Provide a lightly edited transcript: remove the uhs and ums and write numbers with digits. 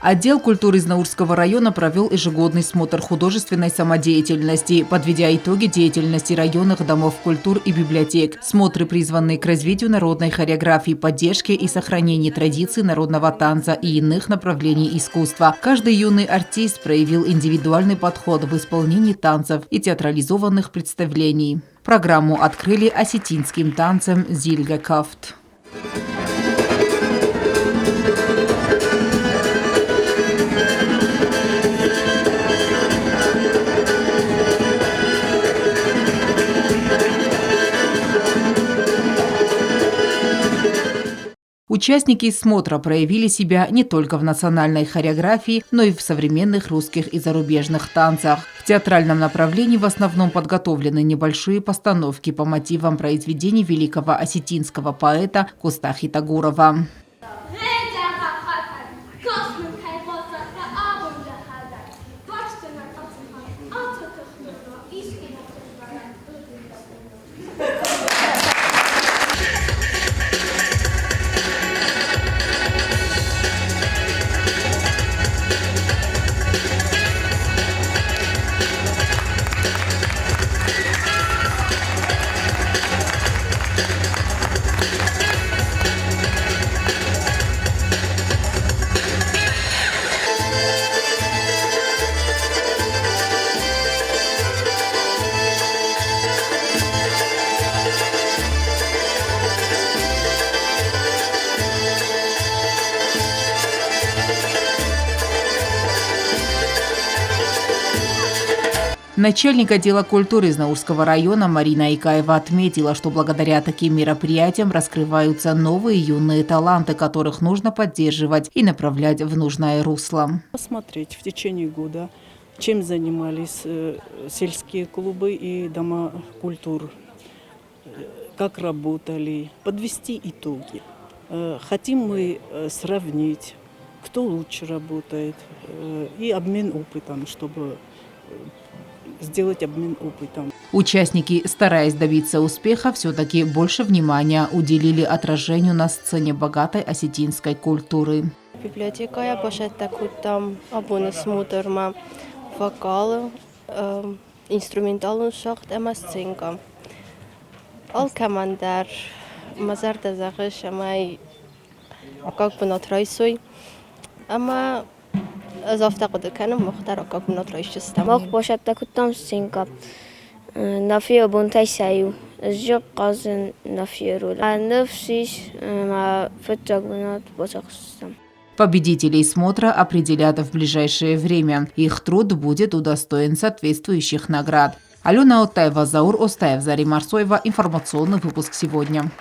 Отдел культуры Знаурского района провел ежегодный смотр художественной самодеятельности, подведя итоги деятельности районных домов культур и библиотек. Смотры призваны к развитию народной хореографии, поддержке и сохранению традиций народного танца и иных направлений искусства. Каждый юный артист проявил индивидуальный подход в исполнении танцев и театрализованных представлений. Программу открыли осетинским танцем «Зильгакафт». Участники смотра проявили себя не только в национальной хореографии, но и в современных русских и зарубежных танцах. В театральном направлении в основном подготовлены небольшие постановки по мотивам произведений великого осетинского поэта Костахи Тагурова. Начальник отдела культуры Знаурского района Марина Икаева отметила, что благодаря таким мероприятиям раскрываются новые юные таланты, которых нужно поддерживать и направлять в нужное русло. Посмотреть в течение года, чем занимались сельские клубы и дома культур, как работали, подвести итоги. Хотим мы сравнить, кто лучше работает, и обмен опытом, чтобы сделать обмен опытом. Участники, стараясь добиться успеха, все-таки больше внимания уделили отражению на сцене богатой осетинской культуры. Библиотека там смотрим вокал, инструментальную шахт, сценка. Алкомандар, мазарда захеш, как бы натрайсой, завтра кэнем мухтар как бы натрайшистам. Мог бошатта кутам сценка. Нафио бунтайсаю. Жёк казен нафиеру. Нефсиш фетчагнат босахстам. Победителей смотра определят в ближайшее время. Их труд будет удостоен соответствующих наград. Алена Оттаева, Заур Остаев, Зарема Арсоева. Информационный выпуск сегодня.